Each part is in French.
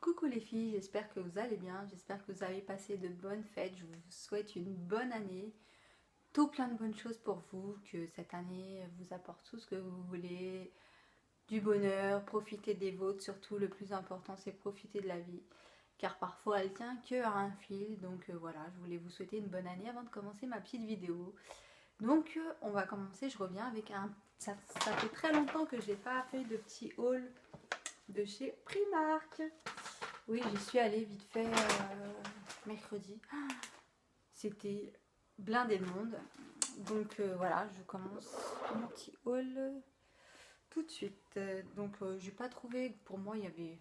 Coucou les filles, j'espère que vous allez bien, j'espère que vous avez passé de bonnes fêtes, je vous souhaite une bonne année, tout plein de bonnes choses pour vous, que cette année vous apporte tout ce que vous voulez, du bonheur, profitez des vôtres, surtout le plus important c'est profiter de la vie, car parfois elle tient que à un fil, donc voilà, je voulais vous souhaiter une bonne année avant de commencer ma petite vidéo. Donc on va commencer, je reviens avec ça fait très longtemps que je n'ai pas fait de petit haul de chez Primark. Oui, j'y suis allée vite fait mercredi. C'était blindé de monde. Donc voilà, je commence mon petit haul tout de suite. Donc j'ai pas trouvé, pour moi il y avait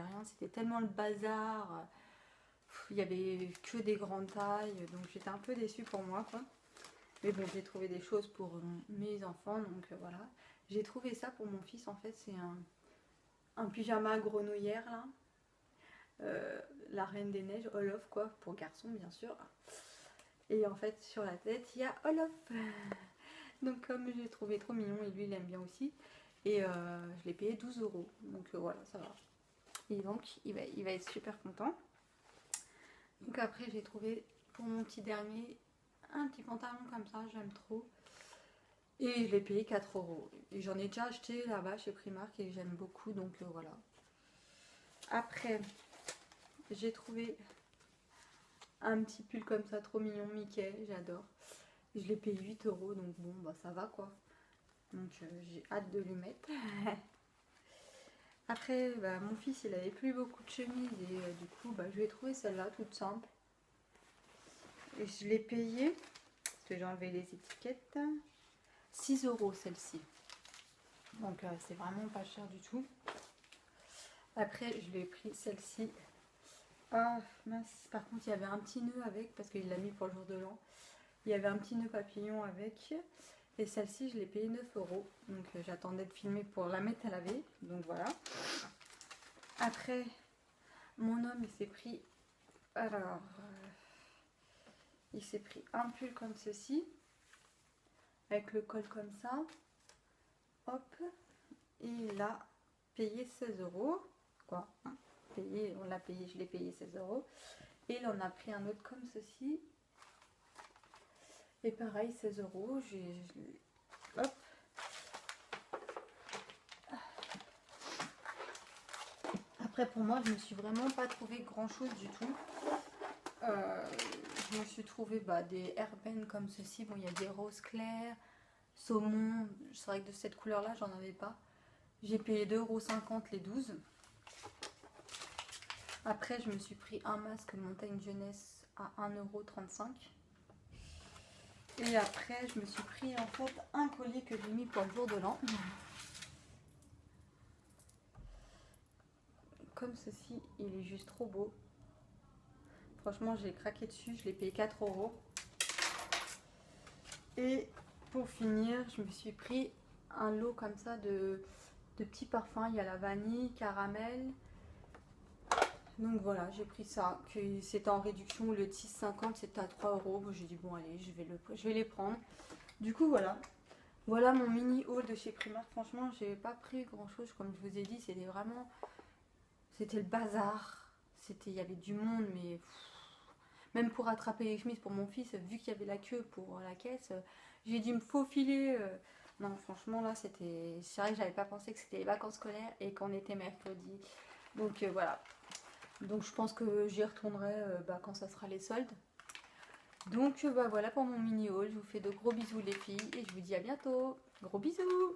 rien, c'était tellement le bazar. Il y avait que des grandes tailles, donc j'étais un peu déçue pour moi quoi. Mais bon, j'ai trouvé des choses pour mes enfants, donc voilà. J'ai trouvé ça pour mon fils en fait, c'est un pyjama grenouillère là. La Reine des Neiges, Olaf quoi, pour garçon bien sûr. Et en fait sur la tête il y a Olaf. Donc comme j'ai trouvé trop mignon et lui il aime bien aussi. Et je l'ai payé 12 euros. Donc voilà, ça va. Et donc il va être super content. Donc après j'ai trouvé pour mon petit dernier un petit pantalon comme ça, j'aime trop. Et je l'ai payé 4 euros. Et j'en ai déjà acheté là-bas chez Primark et j'aime beaucoup, donc voilà. Après, j'ai trouvé un petit pull comme ça, trop mignon, Mickey, j'adore. Je l'ai payé 8 euros, donc bon, bah ça va quoi. Donc j'ai hâte de lui mettre. Après, bah, mon fils, il avait plus beaucoup de chemises et du coup, bah, je lui ai trouvé celle-là, toute simple. Et je l'ai payée, parce que j'ai enlevé les étiquettes, 6 euros celle-ci. Donc c'est vraiment pas cher du tout. Après, je lui ai pris celle-ci. Ah mince, par contre, il y avait un petit nœud avec, parce qu'il l'a mis pour le jour de l'an. Il y avait un petit nœud papillon avec. Et celle-ci, je l'ai payé 9 euros. Donc j'attendais de filmer pour la mettre à laver. Donc voilà. Après, mon homme, il s'est pris... Alors, il s'est pris un pull comme ceci. Avec le col comme ça. Hop. Et il a payé 16 euros. Quoi hein, payé, on l'a payé, je l'ai payé 16 euros. Et il en a pris un autre comme ceci. Et pareil, 16 euros. Hop. Après, pour moi, je ne me suis vraiment pas trouvé grand chose du tout. Je me suis trouvé des airbands comme ceci. Bon, il y a des roses clairs, saumon. C'est vrai que de cette couleur-là, j'en avais pas. J'ai payé 2,50 € les 12. Après, je me suis pris un masque Montagne Jeunesse à 1,35 €. Et après, je me suis pris en fait un collier que j'ai mis pour le jour de l'an. Comme ceci, il est juste trop beau. Franchement, j'ai craqué dessus, je l'ai payé 4 euros. Et pour finir, je me suis pris un lot comme ça de petits parfums. Il y a la vanille, caramel. Donc voilà, j'ai pris ça. C'était en réduction, au lieu de 6,50 c'était à 3 euros. J'ai dit bon allez, je vais les prendre. Du coup voilà. Voilà mon mini haul de chez Primark. Franchement, j'ai pas pris grand chose. Comme je vous ai dit, c'était le bazar. Il y avait du monde, mais même pour attraper les chemises pour mon fils, vu qu'il y avait la queue pour la caisse, j'ai dû me faufiler. Non, franchement, là, c'est vrai que j'avais pas pensé que c'était les vacances scolaires et qu'on était mercredi. Donc voilà. Donc je pense que j'y retournerai quand ça sera les soldes. Donc voilà pour mon mini haul. Je vous fais de gros bisous les filles et je vous dis à bientôt. Gros bisous!